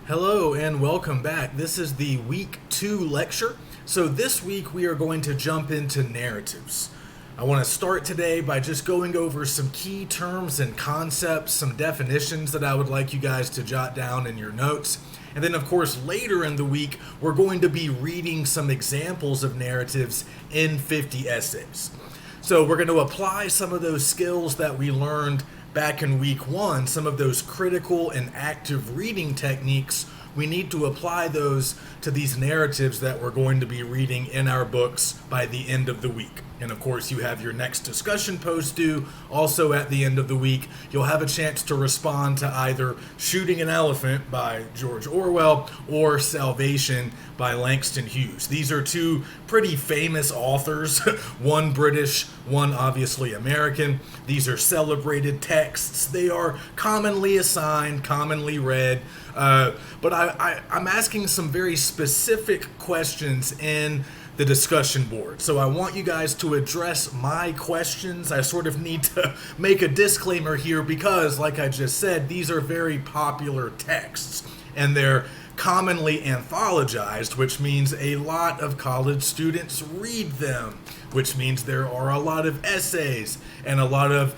Hello and welcome back. This is the Week 2 lecture. So this week we are going to jump into narratives. I want to start today by just going over some key terms and concepts, some definitions that I would like you guys to jot down in your notes. And then, of course, later in the week, we're going to be reading some examples of narratives in 50 essays. So we're going to apply some of those skills that we learned back in week 1, some of those critical and active reading techniques. We need to apply those to these narratives that we're going to be reading in our books by the end of the week. And of course, you have your next discussion post due also at the end of the week. You'll have a chance to respond to either Shooting an Elephant by George Orwell or Salvation by Langston Hughes. These are two pretty famous authors, one British, one obviously American. These are celebrated texts. They are commonly assigned, commonly read. But I'm asking some very specific questions in the discussion board. So I want you guys to address my questions. I sort of need to make a disclaimer here because, like I just said, these are very popular texts and they're commonly anthologized, which means a lot of college students read them, which means there are a lot of essays and a lot of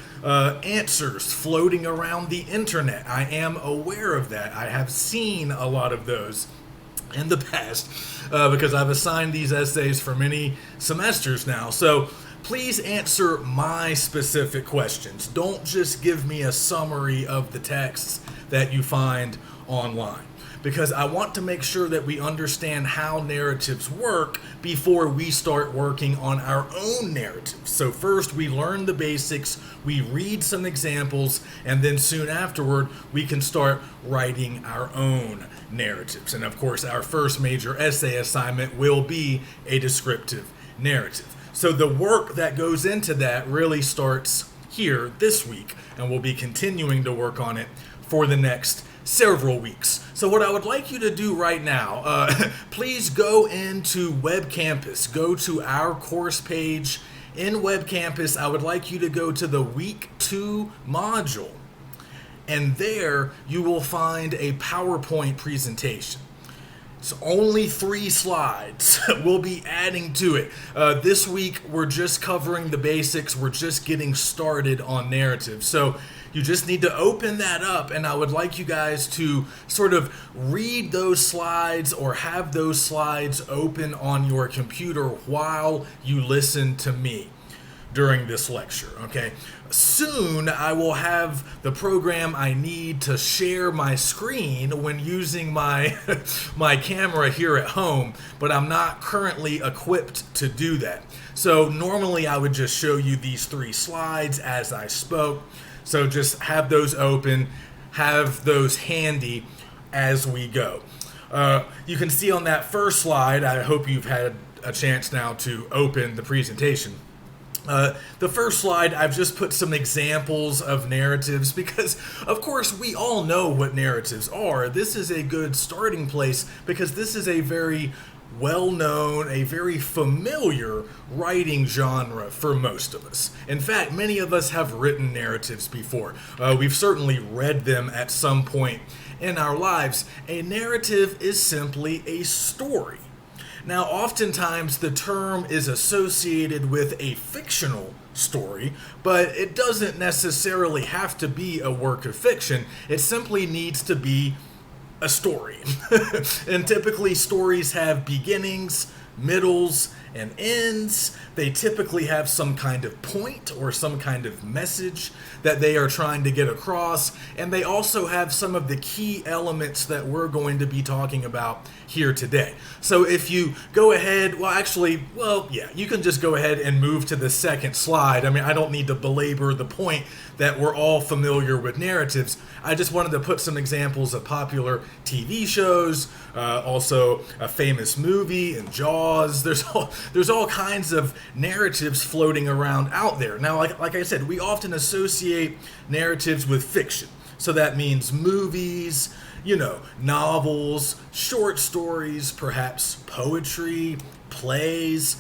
answers floating around the internet. I am aware of that. I have seen a lot of those in the past because I've assigned these essays for many semesters now. So please answer my specific questions. Don't just give me a summary of the texts that you find online, because I want to make sure that we understand how narratives work before we start working on our own narratives. So first we learn the basics, we read some examples, and then soon afterward we can start writing our own narratives. And of course our first major essay assignment will be a descriptive narrative. So the work that goes into that really starts here this week, and we'll be continuing to work on it for the next several weeks. So what I would like you to do right now, please go into Web Campus. Go to our course page in Web Campus. I would like you to go to the Week 2 module. And there you will find a PowerPoint presentation. It's only 3 slides. We'll be adding to it. This week we're just covering the basics. We're just getting started on narrative. So you just need to open that up, and I would like you guys to sort of read those slides or have those slides open on your computer while you listen to me during this lecture, okay? Soon I will have the program I need to share my screen when using my my camera here at home, but I'm not currently equipped to do that. So normally I would just show you these 3 slides as I spoke. So just have those open, have those handy as we go. You can see on that first slide, I hope you've had a chance now to open the presentation. The first slide, I've just put some examples of narratives because, of course, we all know what narratives are. This is a good starting place because this is a very well-known, a very familiar writing genre for most of us. In fact, many of us have written narratives before. We've certainly read them at some point in our lives. A narrative is simply a story. Now, oftentimes the term is associated with a fictional story, but it doesn't necessarily have to be a work of fiction. It simply needs to be a story. And typically stories have beginnings, middles, and ends. They typically have some kind of point or some kind of message that they are trying to get across, and they also have some of the key elements that we're going to be talking about here today. So if you go ahead, you can just go ahead and move to the second slide. I mean, I don't need to belabor the point that we're all familiar with narratives. I just wanted to put some examples of popular TV shows, also a famous movie and Jaws. There's all kinds of narratives floating around out there. Now, like I said, we often associate narratives with fiction. So that means movies, novels, short stories, perhaps poetry, plays.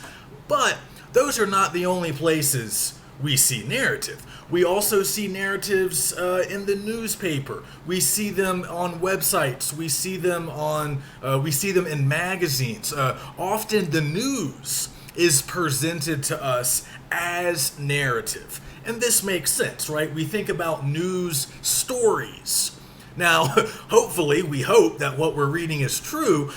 But those are not the only places we see narrative. We also see narratives in the newspaper. We see them on websites. We see them in magazines. Often the news is presented to us as narrative. And this makes sense, right? We think about news stories. Now, hopefully, we hope that what we're reading is true.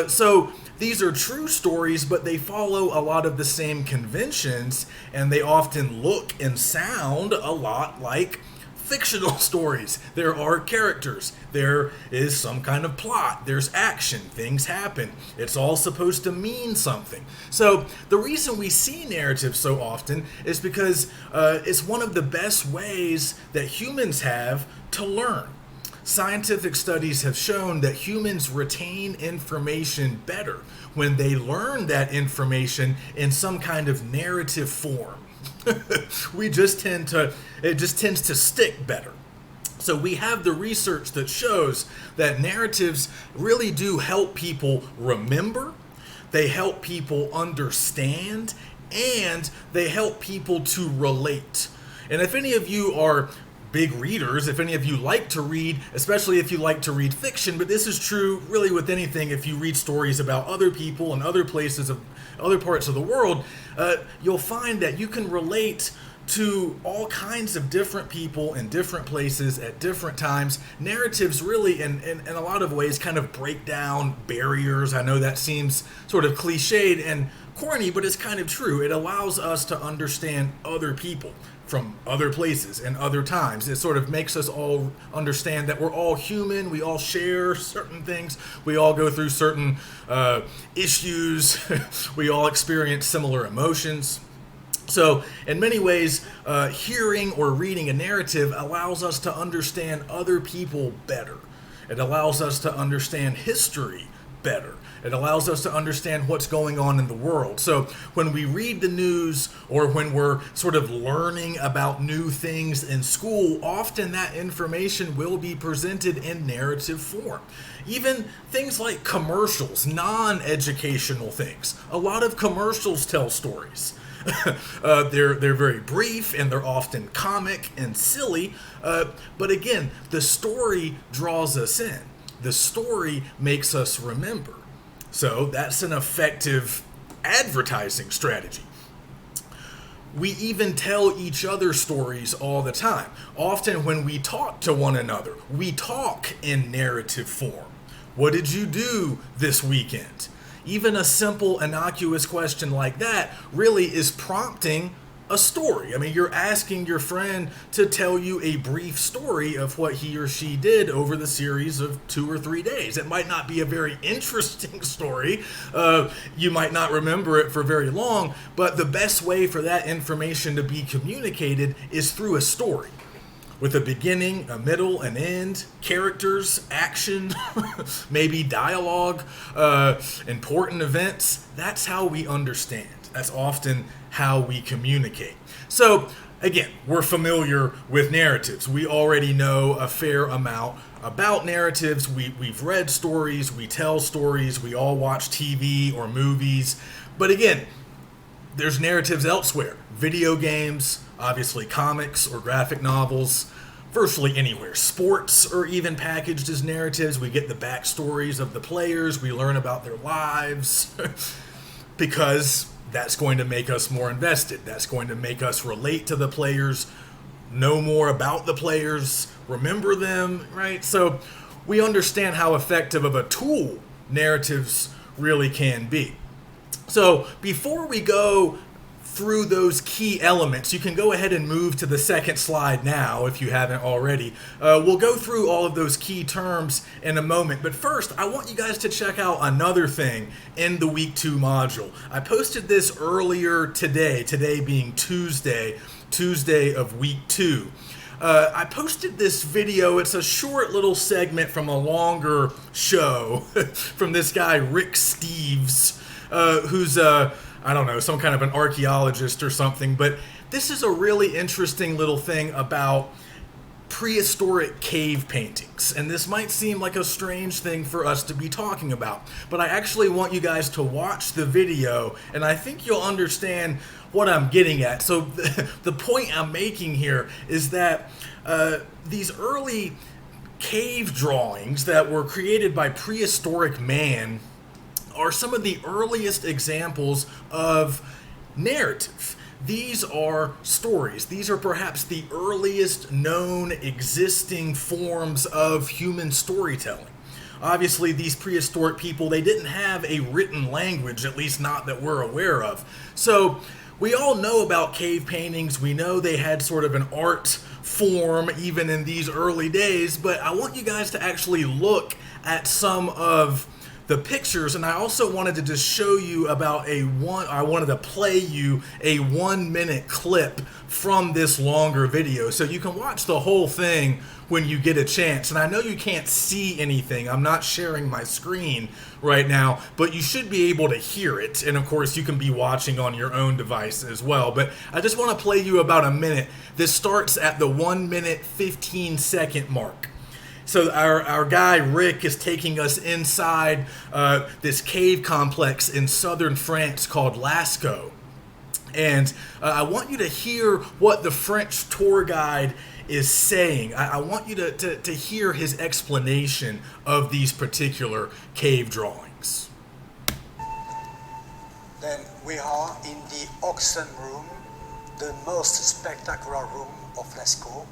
So these are true stories, but they follow a lot of the same conventions, and they often look and sound a lot like fictional stories. There are characters. There is some kind of plot. There's action. Things happen. It's all supposed to mean something. So the reason we see narrative so often is because it's one of the best ways that humans have to learn. Scientific studies have shown that humans retain information better when they learn that information in some kind of narrative form. It just tends to stick better. So we have the research that shows that narratives really do help people remember, they help people understand, and they help people to relate. And if any of you are big readers, if any of you like to read, especially if you like to read fiction, but this is true really with anything. If you read stories about other people and other places of other parts of the world, you'll find that you can relate to all kinds of different people in different places at different times. Narratives really, in a lot of ways, kind of break down barriers. I know that seems sort of cliched and corny, but it's kind of true. It allows us to understand other people from other places and other times. It sort of makes us all understand that we're all human. We all share certain things. We all go through certain issues. We all experience similar emotions. So in many ways, hearing or reading a narrative allows us to understand other people better. It allows us to understand history better. It allows us to understand what's going on in the world. So when we read the news or when we're sort of learning about new things in school, often that information will be presented in narrative form. Even things like commercials, non-educational things. A lot of commercials tell stories. They're very brief and they're often comic and silly. But again, the story draws us in. The story makes us remember. So that's an effective advertising strategy. We even tell each other stories all the time. Often when we talk to one another, we talk in narrative form. What did you do this weekend? Even a simple, innocuous question like that really is prompting a story. I mean, you're asking your friend to tell you a brief story of what he or she did over the series of 2 or 3 days. It might not be a very interesting story. You might not remember it for very long, but the best way for that information to be communicated is through a story. With a beginning, a middle, an end, characters, action, maybe dialogue, important events. That's how we understand. That's often how we communicate. So, again, we're familiar with narratives. We already know a fair amount about narratives. We've read stories, we tell stories, we all watch TV or movies. But again, there's narratives elsewhere. Video games, obviously comics or graphic novels, virtually anywhere. Sports are even packaged as narratives. We get the backstories of the players. We learn about their lives because that's going to make us more invested. That's going to make us relate to the players, know more about the players, remember them, right? So we understand how effective of a tool narratives really can be. So before we go through those key elements, you can go ahead and move to the second slide now if you haven't already. We'll go through all of those key terms in a moment, but first I want you guys to check out another thing in the Week 2 module. I posted this earlier today being Tuesday of Week 2. I posted this video. It's a short little segment from a longer show from this guy Rick Steves, who's I don't know, some kind of an archaeologist or something, but this is a really interesting little thing about prehistoric cave paintings. And this might seem like a strange thing for us to be talking about, but I actually want you guys to watch the video, and I think you'll understand what I'm getting at. So the point I'm making here is that these early cave drawings that were created by prehistoric man are some of the earliest examples of narrative. These are stories. These are perhaps the earliest known existing forms of human storytelling. Obviously, these prehistoric people, they didn't have a written language, at least not that we're aware of. So we all know about cave paintings. We know they had sort of an art form even in these early days, but I want you guys to actually look at some of the pictures, and I also wanted to just show you about I wanted to play you a 1-minute clip from this longer video so you can watch the whole thing when you get a chance. And I know you can't see anything. I'm not sharing my screen right now, but you should be able to hear it. And of course, you can be watching on your own device as well. But I just want to play you about a minute. This starts at the 1-minute 15-second mark. So our guy Rick is taking us inside this cave complex in southern France called Lascaux. And I want you to hear what the French tour guide is saying. I want you to hear his explanation of these particular cave drawings. Then we are in the auction room, the most spectacular room of Lascaux.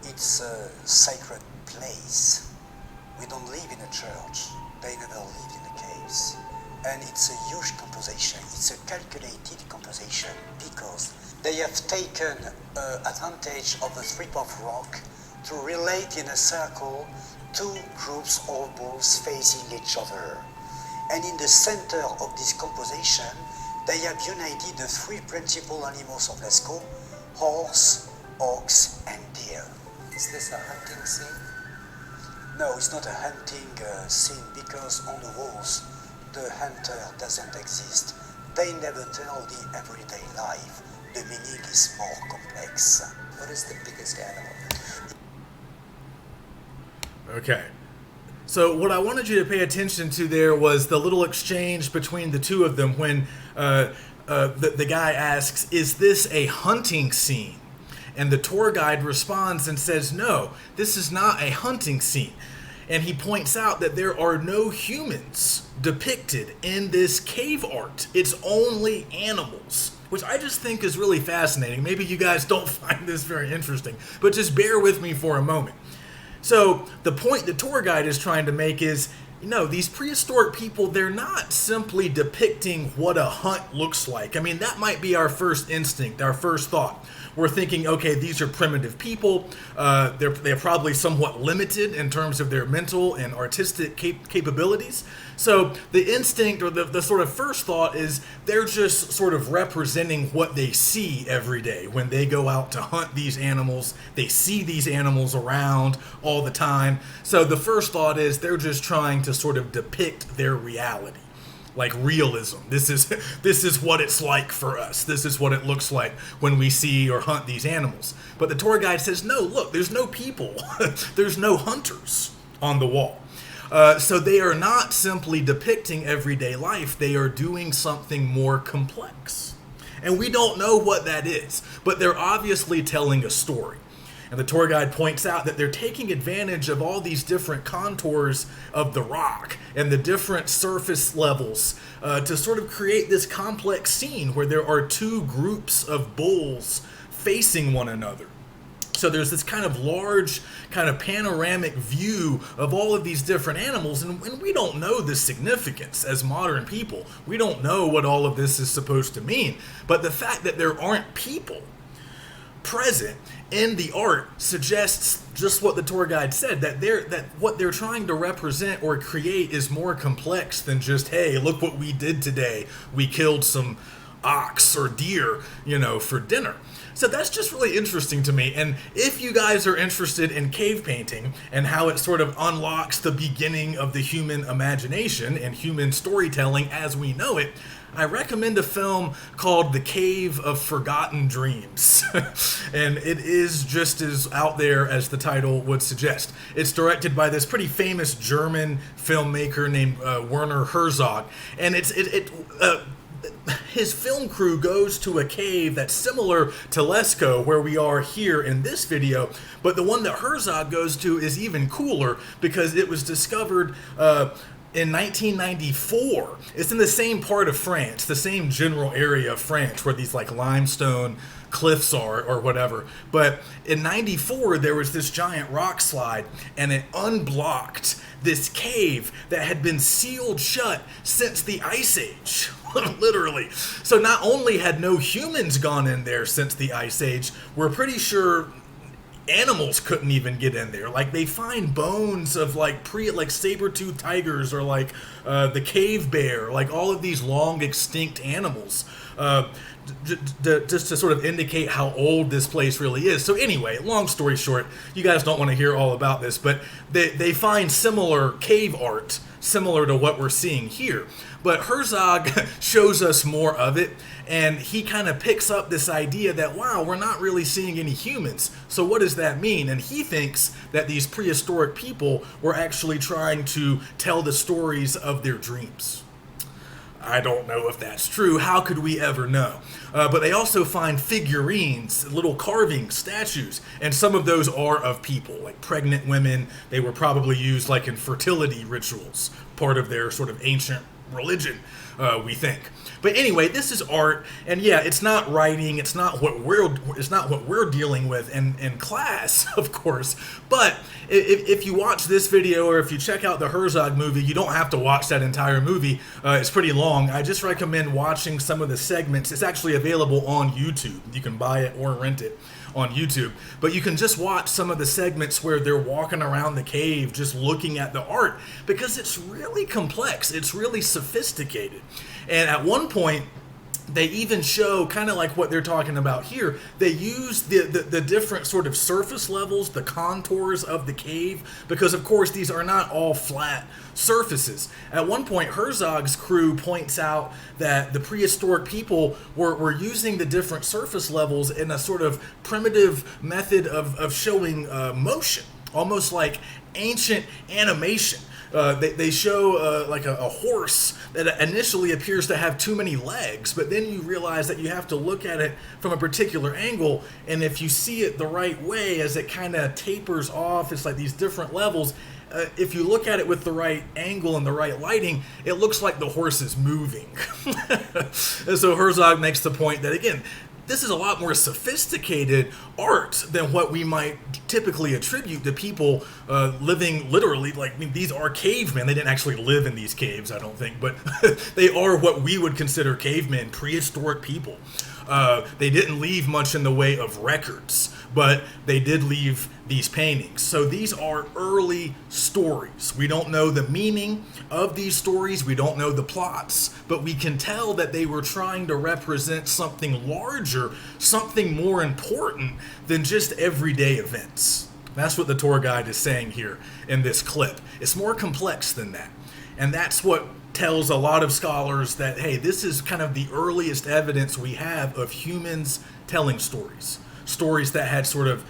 It's a sacred place. We don't live in a church. They never lived in the caves. And it's a huge composition. It's a calculated composition because they have taken advantage of the strip of rock to relate in a circle two groups of bulls facing each other. And in the center of this composition, they have united the three principal animals of Lascaux: horse, ox, and deer. Is this a hunting scene? No, it's not a hunting scene because on the walls the hunter doesn't exist. They never tell the everyday life. The meaning is more complex. What is the biggest animal? Okay. So what I wanted you to pay attention to there was the little exchange between the two of them when the guy asks, "Is this a hunting scene?" And the tour guide responds and says, "No, this is not a hunting scene." And he points out that there are no humans depicted in this cave art. It's only animals, which I just think is really fascinating. Maybe you guys don't find this very interesting, but just bear with me for a moment. So the point the tour guide is trying to make is, these prehistoric people, they're not simply depicting what a hunt looks like. I mean, that might be our first instinct, our first thought. We're thinking, okay, these are primitive people. They're probably somewhat limited in terms of their mental and artistic capabilities. So the instinct or the sort of first thought is they're just sort of representing what they see every day. When they go out to hunt these animals, they see these animals around all the time. So the first thought is they're just trying to sort of depict their reality. Like realism. This is what it's like for us. This is what it looks like when we see or hunt these animals. But the tour guide says, no, look, there's no people. There's no hunters on the wall. So they are not simply depicting everyday life. They are doing something more complex. And we don't know what that is, but they're obviously telling a story. And the tour guide points out that they're taking advantage of all these different contours of the rock and the different surface levels to sort of create this complex scene where there are two groups of bulls facing one another. So there's this kind of large, kind of panoramic view of all of these different animals, and we don't know the significance as modern people. We don't know what all of this is supposed to mean. But the fact that there aren't people present in the art suggests just what the tour guide said, that what they're trying to represent or create is more complex than just, hey, look what we did today. We killed some ox or deer, for dinner. So that's just really interesting to me. And if you guys are interested in cave painting and how it sort of unlocks the beginning of the human imagination and human storytelling as we know it, I recommend a film called The Cave of Forgotten Dreams. And it is just as out there as the title would suggest. It's directed by this pretty famous German filmmaker named Werner Herzog. And his film crew goes to a cave that's similar to Lascaux, where we are here in this video, but the one that Herzog goes to is even cooler because it was discovered in 1994. It's in the same part of France, the same general area of France where these like limestone cliffs are or whatever. But in 94, there was this giant rock slide and it unblocked this cave that had been sealed shut since the Ice Age. Literally. So not only had no humans gone in there since the Ice Age, we're pretty sure animals couldn't even get in there. Like they find bones of like saber-toothed tigers or like the cave bear, like all of these long extinct animals. Just to sort of indicate how old this place really is. So anyway, long story short, you guys don't want to hear all about this, but they find similar cave art, similar to what we're seeing here. But Herzog shows us more of it, and he kind of picks up this idea that, wow, we're not really seeing any humans. So what does that mean? And he thinks that these prehistoric people were actually trying to tell the stories of their dreams. I don't know if that's true. How could we ever know? But they also find figurines, little carving statues, and some of those are of people, like pregnant women. They were probably used like in fertility rituals, part of their sort of ancient religion, we think. But anyway, this is art, and yeah, it's not writing. It's not what we're dealing with in class, of course. But if you watch this video or if you check out the Herzog movie, you don't have to watch that entire movie. It's pretty long. I just recommend watching some of the segments. It's actually available on YouTube. You can buy it or rent it on YouTube, but you can just watch some of the segments where they're walking around the cave just looking at the art, because it's really complex, it's really sophisticated. And at one point they even show, kind of like what they're talking about here, they use the different sort of surface levels, the contours of the cave, because of course these are not all flat surfaces. At one point, Herzog's crew points out that the prehistoric people were using the different surface levels in a sort of primitive method of showing motion, almost like ancient animation. They show like a horse that initially appears to have too many legs, but then you realize that you have to look at it from a particular angle, and if you see it the right way as it kind of tapers off, it's like these different levels. If you look at it with the right angle and the right lighting, it looks like the horse is moving. And so Herzog makes the point that, again, this is a lot more sophisticated art than what we might typically attribute to people living literally, like, I mean, these are cavemen. They didn't actually live in these caves, I don't think, but they are what we would consider cavemen, prehistoric people. They didn't leave much in the way of records, but they did leave these paintings. So these are early stories. We don't know the meaning of these stories. We don't know the plots, but we can tell that they were trying to represent something larger, something more important than just everyday events. That's what the tour guide is saying here in this clip. It's more complex than that. And that's what tells a lot of scholars that, hey, this is kind of the earliest evidence we have of humans telling stories. Stories that had sort of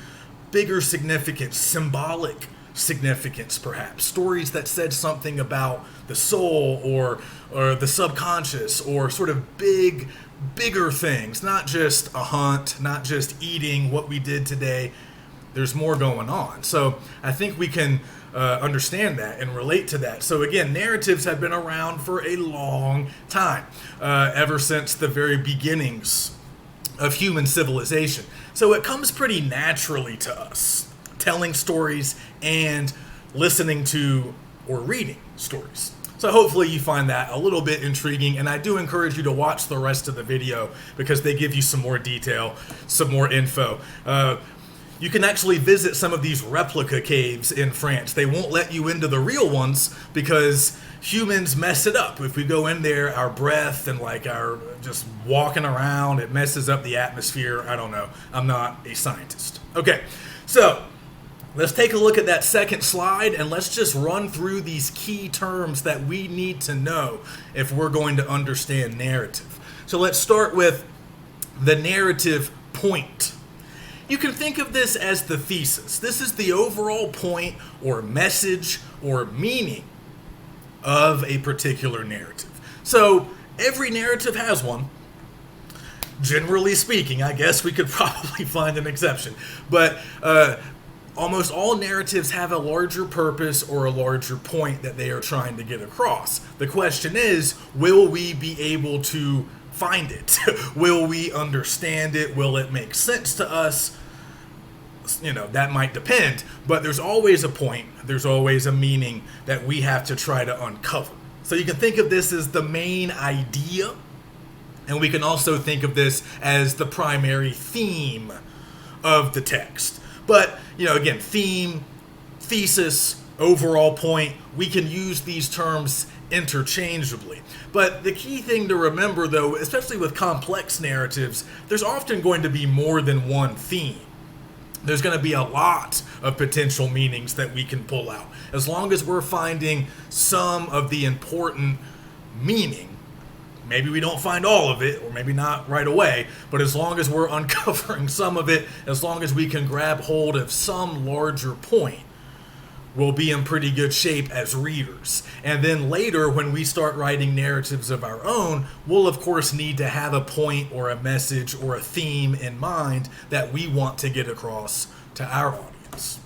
bigger significance, symbolic significance perhaps. Stories that said something about the soul or the subconscious, or sort of bigger things, not just a hunt, not just eating what we did today. There's more going on. So I think we can understand that and relate to that. So again, narratives have been around for a long time, ever since the very beginnings of human civilization. So it comes pretty naturally to us, telling stories and listening to or reading stories. So hopefully you find that a little bit intriguing, and I do encourage you to watch the rest of the video because they give you some more detail, some more info. You can actually visit some of these replica caves in France. They won't let you into the real ones because humans mess it up. If we go in there, our breath and like our just walking around, it messes up the atmosphere. I don't know. I'm not a scientist. Okay, so let's take a look at that second slide and let's just run through these key terms that we need to know if we're going to understand narrative. So let's start with the narrative point. You can think of this as the thesis. This is the overall point or message or meaning of a particular narrative. So every narrative has one. Generally speaking, I guess we could probably find an exception. But almost all narratives have a larger purpose or a larger point that they are trying to get across. The question is, will we be able to find it? Will we understand it? Will it make sense to us? You know, that might depend, but there's always a point, there's always a meaning that we have to try to uncover. So you can think of this as the main idea, and we can also think of this as the primary theme of the text. But, you know, again, theme, thesis, overall point, we can use these terms interchangeably. But the key thing to remember, though, especially with complex narratives, there's often going to be more than one theme. There's going to be a lot of potential meanings that we can pull out. As long as we're finding some of the important meaning, maybe we don't find all of it, or maybe not right away, but as long as we're uncovering some of it, as long as we can grab hold of some larger point, we'll be in pretty good shape as readers. And then later, when we start writing narratives of our own, we'll of course need to have a point or a message or a theme in mind that we want to get across to our audience.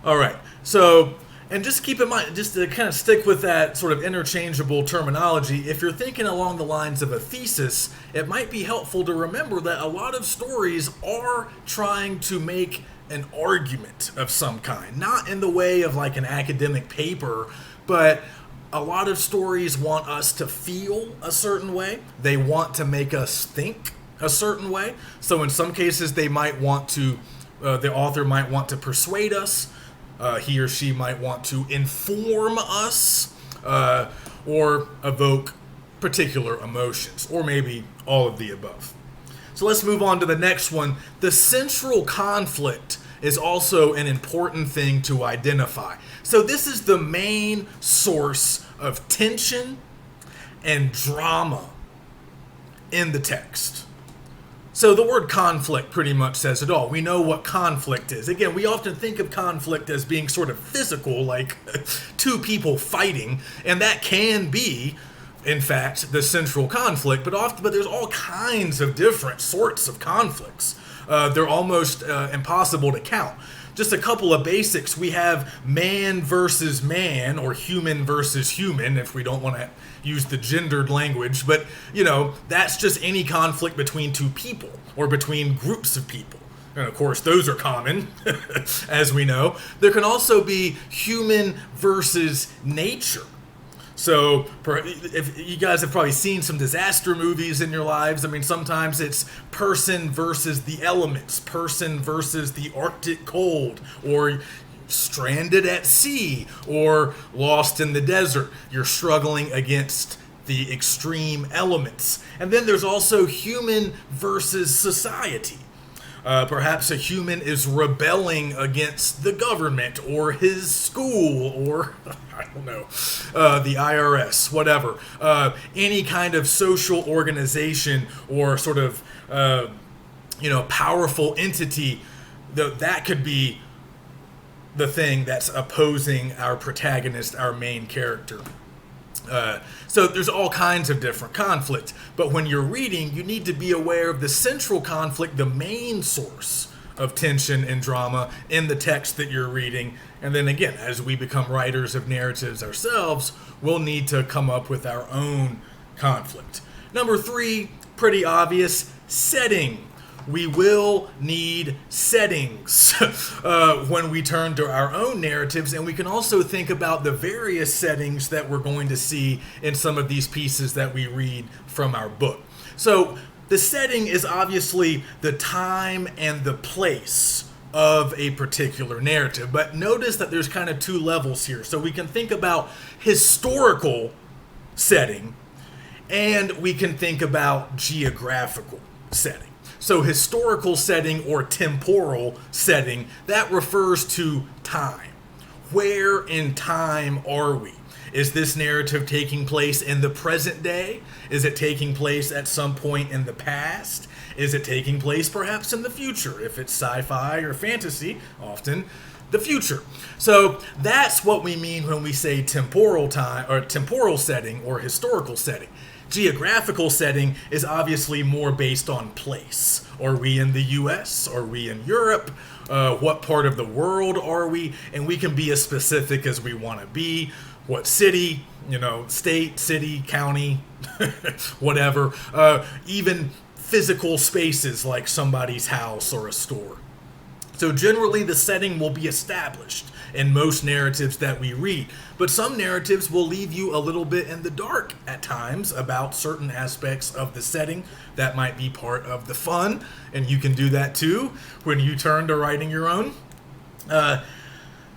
All right, so, and just keep in mind, just to kind of stick with that sort of interchangeable terminology, if you're thinking along the lines of a thesis, it might be helpful to remember that a lot of stories are trying to make an argument of some kind, not in the way of like an academic paper, but a lot of stories want us to feel a certain way. They want to make us think a certain way. So in some cases, they might want to, the author might want to persuade us. He or she might want to inform us or evoke particular emotions, or maybe all of the above. So let's move on to the next one. The central conflict is also an important thing to identify. So this is the main source of tension and drama in the text. So the word conflict pretty much says it all. We know what conflict is. Again, we often think of conflict as being sort of physical, like two people fighting, and that can be, in fact, the central conflict, but there's all kinds of different sorts of conflicts. They're almost impossible to count. Just a couple of basics. We have man versus man, or human versus human, if we don't want to use the gendered language. But, you know, that's just any conflict between two people or between groups of people. And of course, those are common, as we know. There can also be human versus nature. So if you guys have probably seen some disaster movies in your lives, I mean, sometimes it's person versus the elements, person versus the Arctic cold, or stranded at sea, or lost in the desert. You're struggling against the extreme elements. And then there's also human versus society. Perhaps a human is rebelling against the government or his school or, I don't know, the IRS, whatever. Any kind of social organization or sort of, powerful entity, that could be the thing that's opposing our protagonist, our main character. So there's all kinds of different conflicts, but when you're reading, you need to be aware of the central conflict, the main source of tension and drama in the text that you're reading. And then again, as we become writers of narratives ourselves, we'll need to come up with our own conflict. Number 3, pretty obvious, setting. We will need settings when we turn to our own narratives, and we can also think about the various settings that we're going to see in some of these pieces that we read from our book. So the setting is obviously the time and the place of a particular narrative. But notice that there's kind of two levels here. So we can think about historical setting and we can think about geographical setting. So historical setting or temporal setting, that refers to time. Where in time are we? Is this narrative taking place in the present day? Is it taking place at some point in the past? Is it taking place perhaps in the future? If it's sci-fi or fantasy, often the future. So that's what we mean when we say temporal time or temporal setting or historical setting. Geographical setting is obviously more based on place. Are we in the US? Are we in Europe? What part of the world are we? And we can be as specific as we want to be. What city, state, city, county, whatever. Even physical spaces like somebody's house or a store. So generally the setting will be established in most narratives that we read, but some narratives will leave you a little bit in the dark at times about certain aspects of the setting. That might be part of the fun, and you can do that too when you turn to writing your own.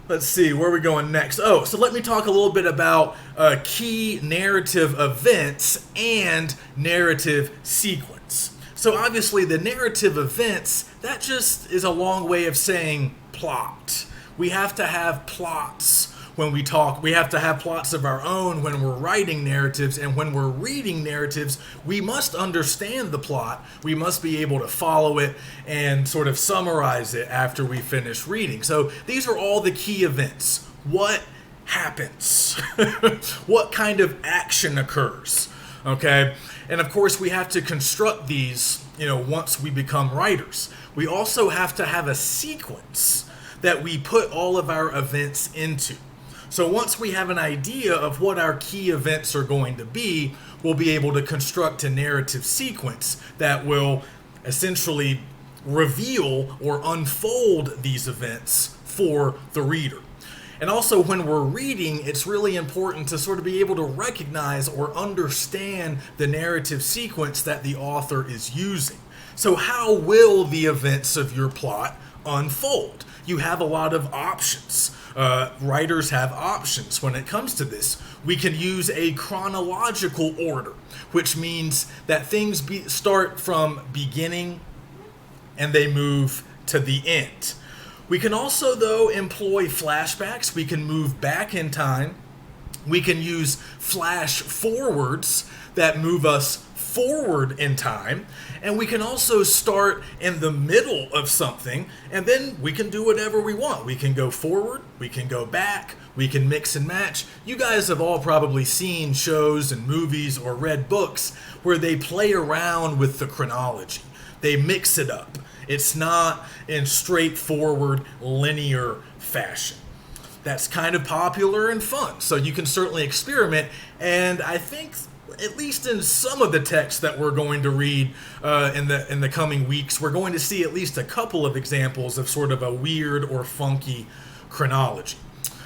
Let's see, where are we going next? Oh, so let me talk a little bit about key narrative events and narrative sequence. So obviously the narrative events, that just is a long way of saying plot. We have to have plots when we talk. We have to have plots of our own when we're writing narratives, and when we're reading narratives, we must understand the plot. We must be able to follow it and sort of summarize it after we finish reading. So these are all the key events. What happens? What kind of action occurs? Okay? And of course, we have to construct these, once we become writers. We also have to have a sequence that we put all of our events into. So once we have an idea of what our key events are going to be, we'll be able to construct a narrative sequence that will essentially reveal or unfold these events for the reader. And also when we're reading, it's really important to sort of be able to recognize or understand the narrative sequence that the author is using. So how will the events of your plot unfold? You have a lot of options. Writers have options when it comes to this. We can use a chronological order, which means that things start from beginning and they move to the end. We can also, though, employ flashbacks. We can move back in time. We can use flash forwards that move us forward in time. And we can also start in the middle of something, and then we can do whatever we want. We can go forward, we can go back, we can mix and match. You guys have all probably seen shows and movies or read books where they play around with the chronology. They mix it up. It's not in straightforward linear fashion. That's kind of popular and fun, so you can certainly experiment, and I think at least in some of the texts that we're going to read in the coming weeks, we're going to see at least a couple of examples of sort of a weird or funky chronology.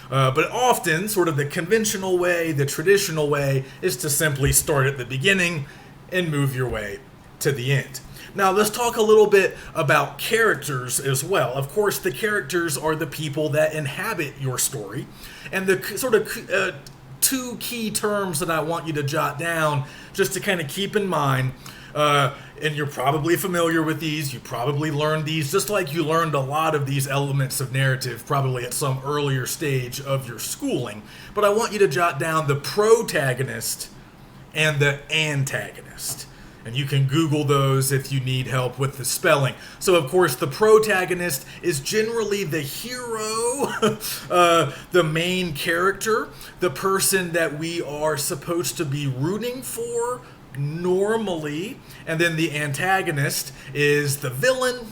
But often, sort of the conventional way, the traditional way, is to simply start at the beginning and move your way to the end. Now, let's talk a little bit about characters as well. Of course, the characters are the people that inhabit your story. And the sort of two key terms that I want you to jot down just to kind of keep in mind, and you're probably familiar with these, you probably learned these, just like you learned a lot of these elements of narrative probably at some earlier stage of your schooling. But I want you to jot down the protagonist and the antagonist. And you can Google those if you need help with the spelling. So, of course, the protagonist is generally the hero, the main character, the person that we are supposed to be rooting for normally. And then the antagonist is the villain,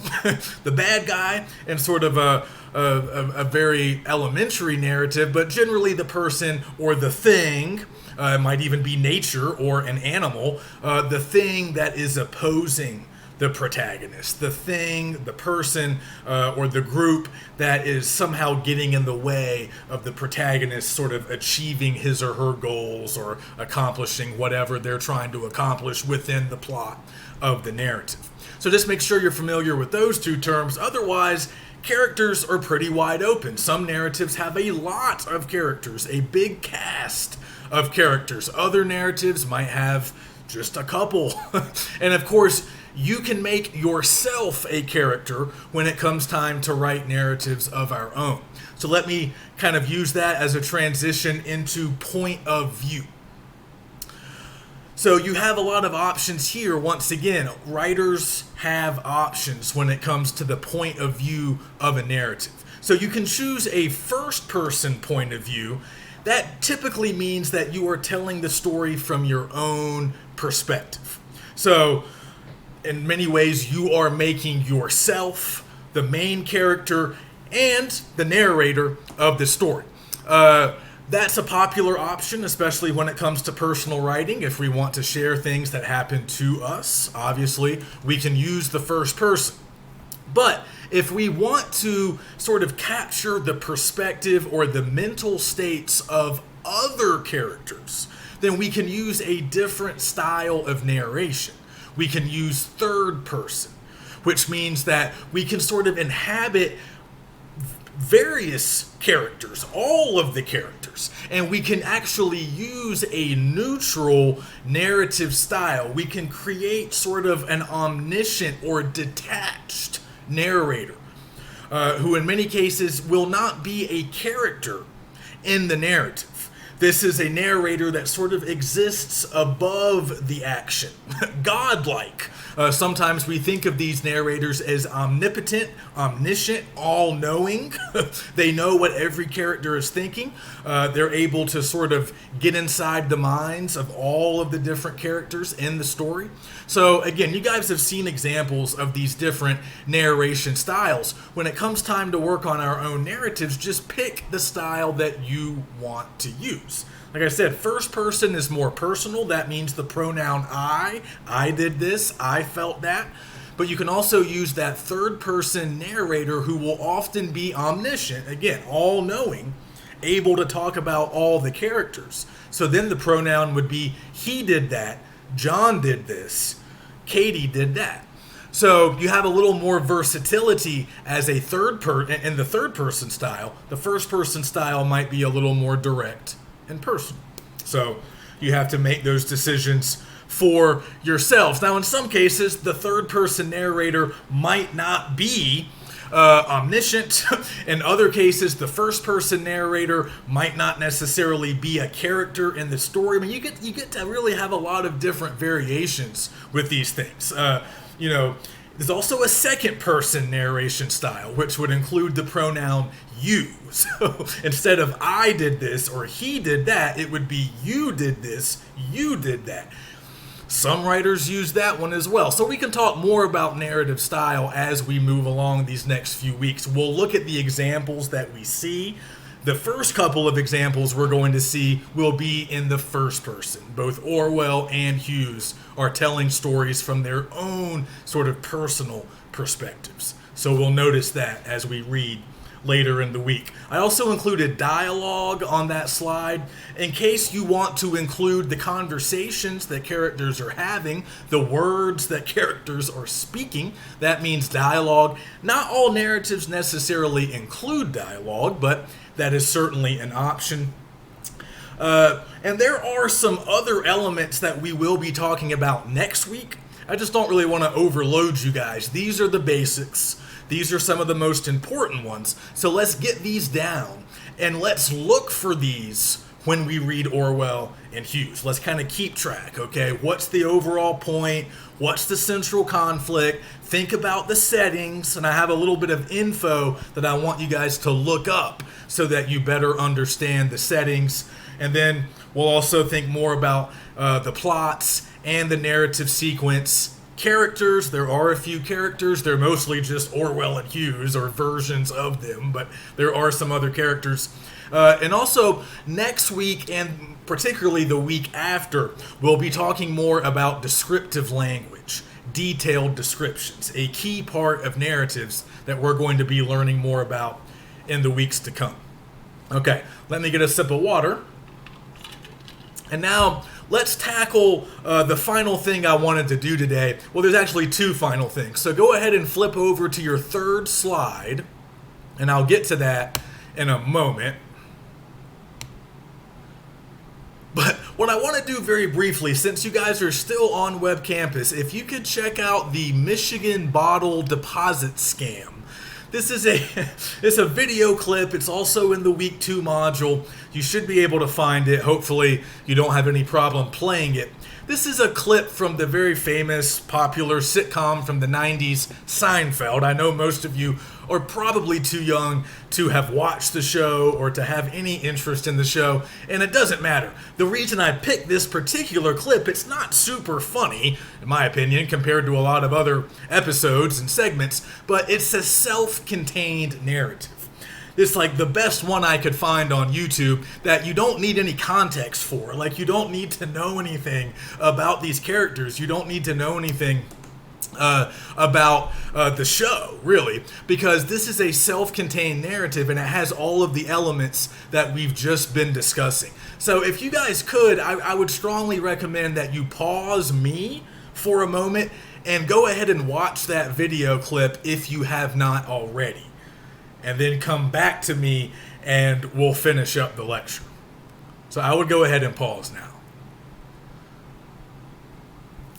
the bad guy, and sort of a very elementary narrative, but generally the person or the thing. It might even be nature or an animal, the thing that is opposing the protagonist, the thing, the person, or the group that is somehow getting in the way of the protagonist sort of achieving his or her goals or accomplishing whatever they're trying to accomplish within the plot of the narrative. So just make sure you're familiar with those two terms. Otherwise, characters are pretty wide open. Some narratives have a lot of characters, a big cast of characters. Other narratives might have just a couple. And of course, you can make yourself a character when it comes time to write narratives of our own. So let me kind of use that as a transition into point of view. So you have a lot of options here. Once again, writers have options when it comes to the point of view of a narrative. So you can choose a first-person point of view. That typically means that you are telling the story from your own perspective. So in many ways, you are making yourself the main character and the narrator of the story. That's a popular option, especially when it comes to personal writing. If we want to share things that happen to us, obviously, we can use the first person. But if we want to sort of capture the perspective or the mental states of other characters, then we can use a different style of narration. We can use third person, which means that we can sort of inhabit various characters, all of the characters, and we can actually use a neutral narrative style. We can create sort of an omniscient or detached narrator who in many cases will not be a character in the narrative. This is a narrator that sort of exists above the action, godlike. Sometimes we think of these narrators as omnipotent, omniscient, all-knowing. They know what every character is thinking. They're able to sort of get inside the minds of all of the different characters in the story. So again, you guys have seen examples of these different narration styles. When it comes time to work on our own narratives, just pick the style that you want to use. Like I said, first person is more personal. That means the pronoun I did this, I felt that. But you can also use that third person narrator who will often be omniscient, again, all-knowing, able to talk about all the characters. So then the pronoun would be he did that, John did this, Katie did that. So you have a little more versatility as a in the third person style. The first person style might be a little more direct and personal. So you have to make those decisions for yourselves. Now, in some cases, the third person narrator might not be omniscient. In other cases, the first person narrator might not necessarily be a character in the story. I mean, you get to really have a lot of different variations with these things. There's also a second person narration style, which would include the pronoun you. So instead of I did this or he did that, it would be you did this, you did that. Some writers use that one as well. So we can talk more about narrative style as we move along these next few weeks. We'll look at the examples that we see. The first couple of examples we're going to see will be in the first person. Both Orwell and Hughes are telling stories from their own sort of personal perspectives. So we'll notice that as we read later in the week. I also included dialogue on that slide in case you want to include the conversations that characters are having, the words that characters are speaking. That means dialogue. Not all narratives necessarily include dialogue, but that is certainly an option. And there are some other elements that we will be talking about next week. I just don't really want to overload you guys. These are the basics. These are some of the most important ones. So let's get these down and let's look for these when we read Orwell and Hughes. Let's kind of keep track, okay? What's the overall point? What's the central conflict? Think about the settings, and I have a little bit of info that I want you guys to look up so that you better understand the settings. And then we'll also think more about the plots and the narrative sequence. Characters, there are a few characters. They're mostly just Orwell and Hughes or versions of them, but there are some other characters. And also, next week, and particularly the week after, we'll be talking more about descriptive language detailed descriptions, a key part of narratives that we're going to be learning more about in the weeks to come. Okay, let me get a sip of water. And now let's tackle the final thing I wanted to do today. Well, there's actually two final things. So go ahead and flip over to your third slide, and I'll get to that in a moment. But what I want to do very briefly, since you guys are still on web campus, if you could check out the Michigan bottle deposit scam. This is it's a video clip. It's also in the week 2 module. You should be able to find it. Hopefully you don't have any problem playing it. This is a clip from the very famous, popular sitcom from the 90s, Seinfeld. I know most of you are probably too young to have watched the show or to have any interest in the show, and it doesn't matter. The reason I picked this particular clip, it's not super funny, in my opinion, compared to a lot of other episodes and segments, but it's a self-contained narrative. It's like the best one I could find on YouTube that you don't need any context for. Like, you don't need to know anything about these characters. You don't need to know anything about the show, really, because this is a self-contained narrative and it has all of the elements that we've just been discussing. So if you guys could, I would strongly recommend that you pause me for a moment and go ahead and watch that video clip if you have not already. And then come back to me and we'll finish up the lecture. So I would go ahead and pause now.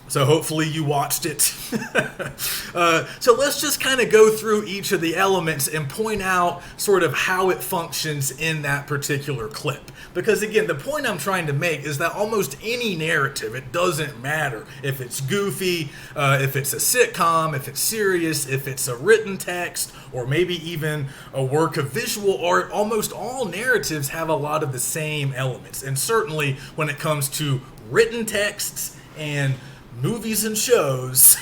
So hopefully you watched it. So let's just kind of go through each of the elements and point out sort of how it functions in that particular clip. Because again, the point I'm trying to make is that almost any narrative, it doesn't matter if it's goofy, if it's a sitcom, if it's serious, if it's a written text, or maybe even a work of visual art, almost all narratives have a lot of the same elements. And certainly when it comes to written texts and movies and shows,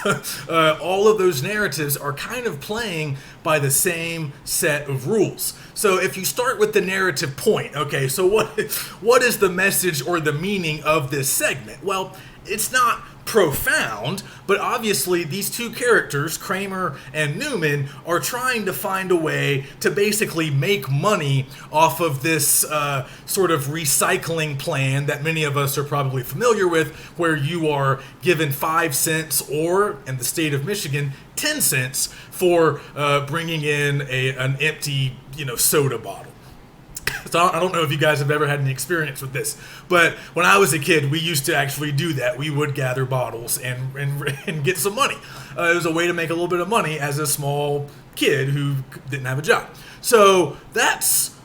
all of those narratives are kind of playing by the same set of rules. So if you start with the narrative point, okay, so what is the message or the meaning of this segment? Well, it's not profound, but obviously these two characters, Kramer and Newman, are trying to find a way to basically make money off of this sort of recycling plan that many of us are probably familiar with, where you are given 5 cents or, in the state of Michigan, 10 cents for bringing in an empty, soda bottle. So I don't know if you guys have ever had any experience with this, but when I was a kid, we used to actually do that. We would gather bottles and get some money. It was a way to make a little bit of money as a small kid who didn't have a job. So that's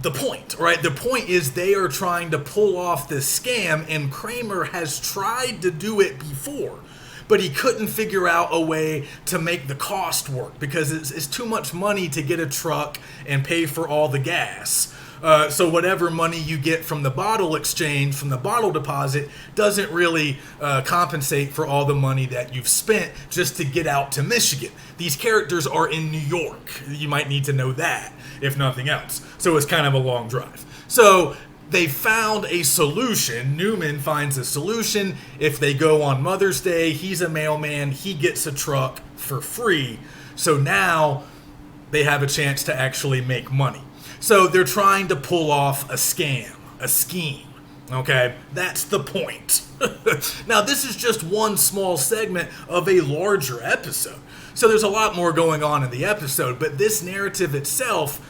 the point, right? The point is they are trying to pull off this scam, and Kramer has tried to do it before, but he couldn't figure out a way to make the cost work because it's too much money to get a truck and pay for all the gas. So whatever money you get from the bottle exchange, from the bottle deposit, doesn't really compensate for all the money that you've spent just to get out to Michigan. These characters are in New York. You might need to know that, if nothing else. So it's kind of a long drive. So they found a solution. Newman finds a solution. If they go on Mother's Day, he's a mailman, he gets a truck for free. So now they have a chance to actually make money. So they're trying to pull off a scam, a scheme. Okay, that's the point. Now, this is just one small segment of a larger episode. So there's a lot more going on in the episode, but this narrative itself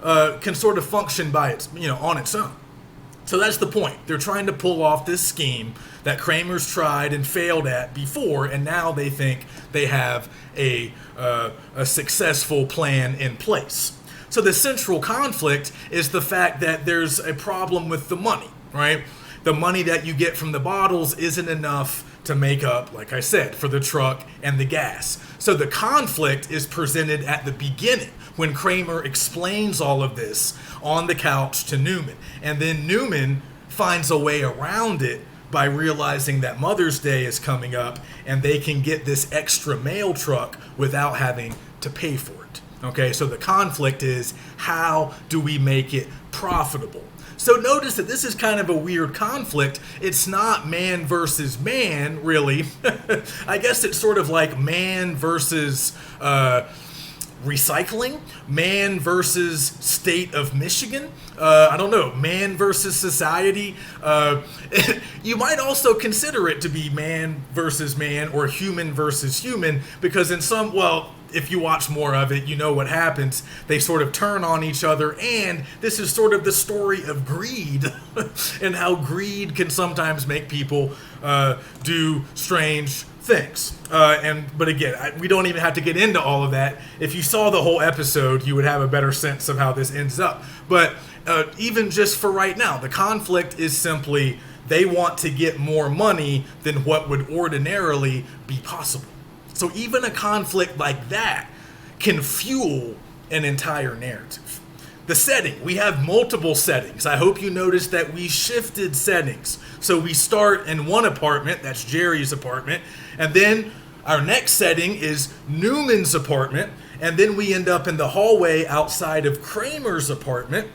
can sort of function by its, on its own. So that's the point. They're trying to pull off this scheme that Kramer's tried and failed at before, and now they think they have a successful plan in place. So the central conflict is the fact that there's a problem with the money, right? The money that you get from the bottles isn't enough to make up, like I said, for the truck and the gas. So the conflict is presented at the beginning when Kramer explains all of this on the couch to Newman. And then Newman finds a way around it by realizing that Mother's Day is coming up and they can get this extra mail truck without having to pay for it. Okay, so the conflict is, how do we make it profitable? So notice that this is kind of a weird conflict. It's not man versus man, really. I guess it's sort of like man versus recycling, man versus state of Michigan. I don't know, man versus society. You might also consider it to be man versus man or human versus human, because in some, well, if you watch more of it, you know what happens. They sort of turn on each other, and this is sort of the story of greed and how greed can sometimes make people do strange things. But again, we don't even have to get into all of that. If you saw the whole episode, you would have a better sense of how this ends up. But even just for right now, the conflict is simply they want to get more money than what would ordinarily be possible. So even a conflict like that can fuel an entire narrative. The setting, we have multiple settings. I hope you noticed that we shifted settings. So we start in one apartment, that's Jerry's apartment, and then our next setting is Newman's apartment, and then we end up in the hallway outside of Kramer's apartment,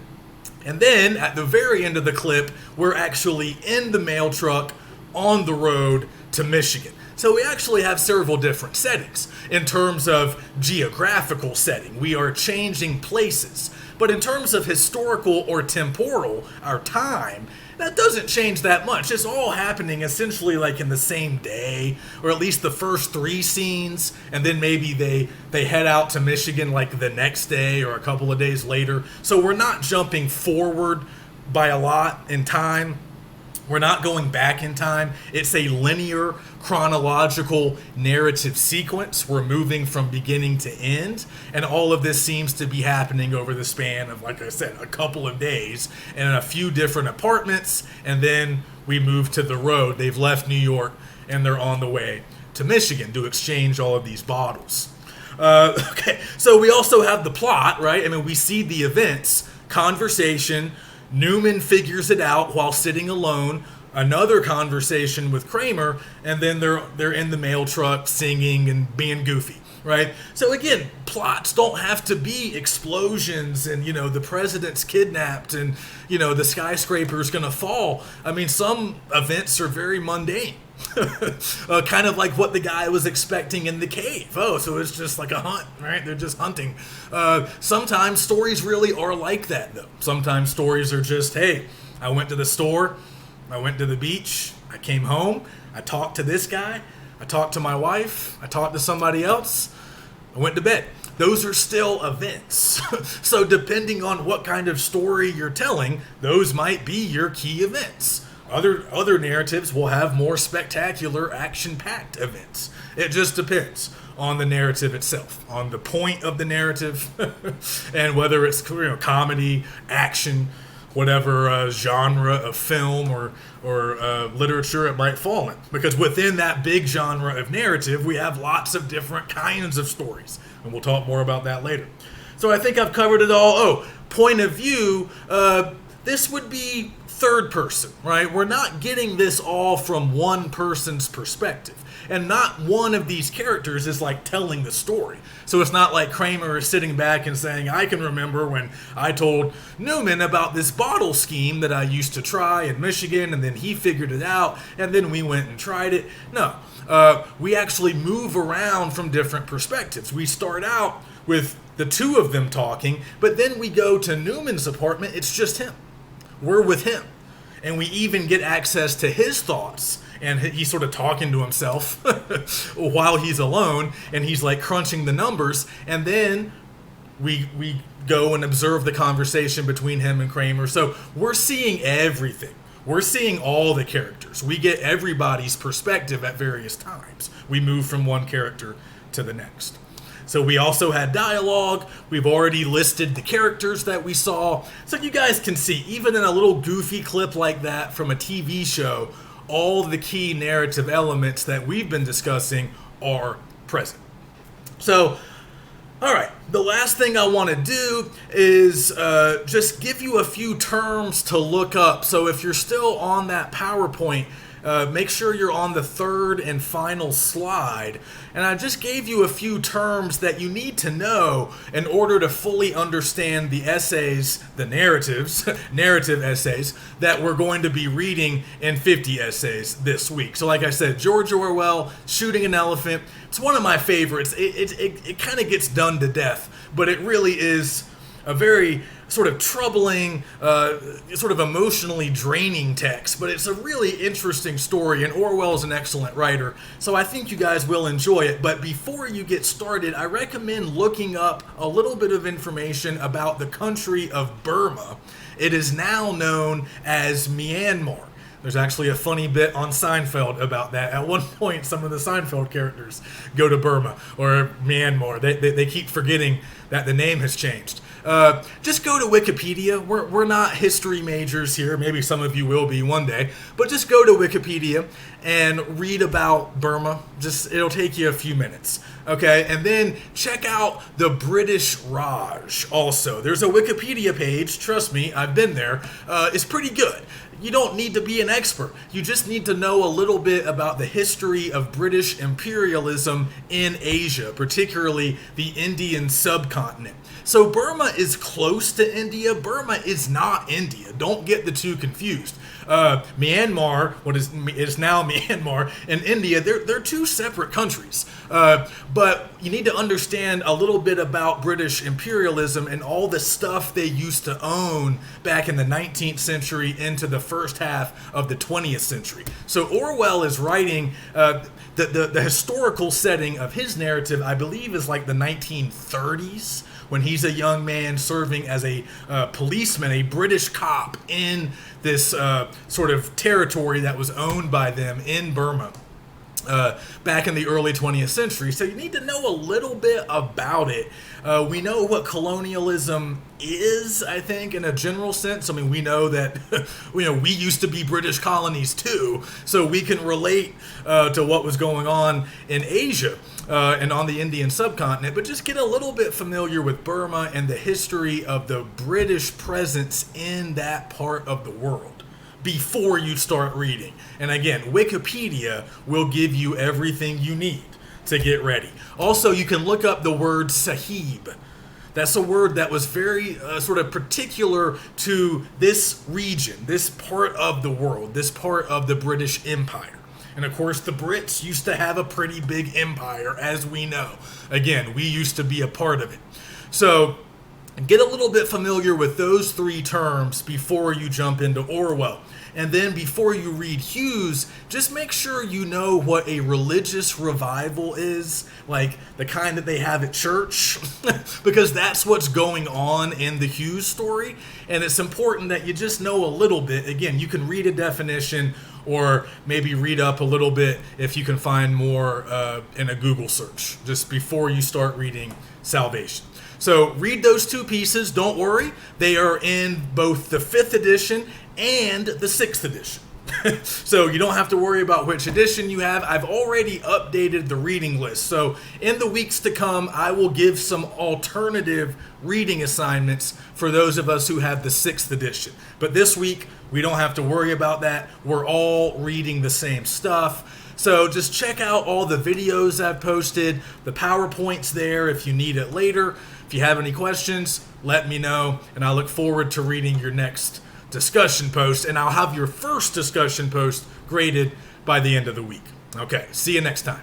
and then at the very end of the clip, we're actually in the mail truck on the road to Michigan. So we actually have several different settings. In terms of geographical setting, we are changing places. But in terms of historical or temporal, our time, that doesn't change that much. It's all happening essentially like in the same day, or at least the first 3 scenes, and then maybe they head out to Michigan like the next day or a couple of days later. So we're not jumping forward by a lot in time. We're not going back in time. It's a linear, chronological narrative sequence. We're moving from beginning to end. And all of this seems to be happening over the span of, like I said, a couple of days and in a few different apartments. And then we move to the road. They've left New York and they're on the way to Michigan to exchange all of these bottles. Okay, so we also have the plot, right? I mean, we see the events, conversation. Newman figures it out while sitting alone, another conversation with Kramer, and then they're in the mail truck singing and being goofy, right? So again, plots don't have to be explosions and, the president's kidnapped and, the skyscraper's gonna fall. I mean, some events are very mundane. Kind of like what the guy was expecting in the cave. Oh, so it's just like a hunt, right? They're just hunting. Sometimes stories really are like that, though. Sometimes stories are just, hey, I went to the store, I went to the beach, I came home, I talked to this guy, I talked to my wife, I talked to somebody else, I went to bed. Those are still events. So depending on what kind of story you're telling, those might be your key events. Other narratives will have more spectacular, action-packed events. It just depends on the narrative itself, on the point of the narrative, and whether it's comedy, action, whatever genre of film or literature it might fall in. Because within that big genre of narrative, we have lots of different kinds of stories, and we'll talk more about that later. So I think I've covered it all. Oh, point of view. This would be third person, right? We're not getting this all from one person's perspective. And not one of these characters is like telling the story. So it's not like Kramer is sitting back and saying, I can remember when I told Newman about this bottle scheme that I used to try in Michigan, and then he figured it out, and then we went and tried it. No, we actually move around from different perspectives. We start out with the two of them talking, but then we go to Newman's apartment, it's just him. We're with him. And we even get access to his thoughts. And he's sort of talking to himself while he's alone. And he's like crunching the numbers. And then we go and observe the conversation between him and Kramer. So we're seeing everything. We're seeing all the characters. We get everybody's perspective at various times. We move from one character to the next. So we also had dialogue. We've already listed the characters that we saw. So you guys can see, even in a little goofy clip like that from a TV show, all the key narrative elements that we've been discussing are present. So, all right, the last thing I want to do is just give you a few terms to look up. So if you're still on that PowerPoint, make sure you're on the third and final slide. And I just gave you a few terms that you need to know in order to fully understand the essays, the narratives, narrative essays that we're going to be reading in 50 essays this week. So like I said, George Orwell, Shooting an Elephant, it's one of my favorites. It kind of gets done to death, but it really is a very sort of troubling, sort of emotionally draining text, but it's a really interesting story, and Orwell's an excellent writer, so I think you guys will enjoy it. But before you get started, I recommend looking up a little bit of information about the country of Burma. It is now known as Myanmar. There's actually a funny bit on Seinfeld about that. At one point, some of the Seinfeld characters go to Burma or Myanmar. They keep forgetting that the name has changed. Just go to Wikipedia. We're not history majors here. Maybe some of you will be one day. But just go to Wikipedia and read about Burma. It'll take you a few minutes. Okay, and then check out the British Raj also. There's a Wikipedia page. Trust me, I've been there. It's pretty good. You don't need to be an expert. You just need to know a little bit about the history of British imperialism in Asia, particularly the Indian subcontinent. So Burma is close to India. Burma is not India. Don't get the two confused. Myanmar, what is now Myanmar, and India, they're two separate countries. But you need to understand a little bit about British imperialism and all the stuff they used to own back in the 19th century into the first half of the 20th century. So Orwell is writing the historical setting of his narrative, I believe, is like the 1930s, when he's a young man serving as a policeman, a British cop in this sort of territory that was owned by them in Burma back in the early 20th century. So you need to know a little bit about it. We know what colonialism is, I think, in a general sense. I mean, we know that we used to be British colonies too, so we can relate to what was going on in Asia and on the Indian subcontinent. But just get a little bit familiar with Burma and the history of the British presence in that part of the world before you start reading. And again, Wikipedia will give you everything you need to get ready. Also, you can look up the word sahib. That's a word that was very sort of particular to this region, this part of the world, this part of the British Empire. And of course, the Brits used to have a pretty big empire, as we know. Again, we used to be a part of it. So get a little bit familiar with those three terms before you jump into Orwell. And then before you read Hughes, just make sure you know what a religious revival is, like the kind that they have at church, because that's what's going on in the Hughes story. And it's important that you just know a little bit. Again, you can read a definition or maybe read up a little bit if you can find more in a Google search, just before you start reading Salvation. So read those two pieces. Don't worry. They are in both the 5th edition and the 6th edition. So you don't have to worry about which edition you have. I've already updated the reading list. So in the weeks to come, I will give some alternative reading assignments for those of us who have the 6th edition. But this week, we don't have to worry about that. We're all reading the same stuff. So just check out all the videos I've posted. The PowerPoint's there if you need it later. If you have any questions, let me know, and I look forward to reading your next discussion post, and I'll have your first discussion post graded by the end of the week. Okay, see you next time.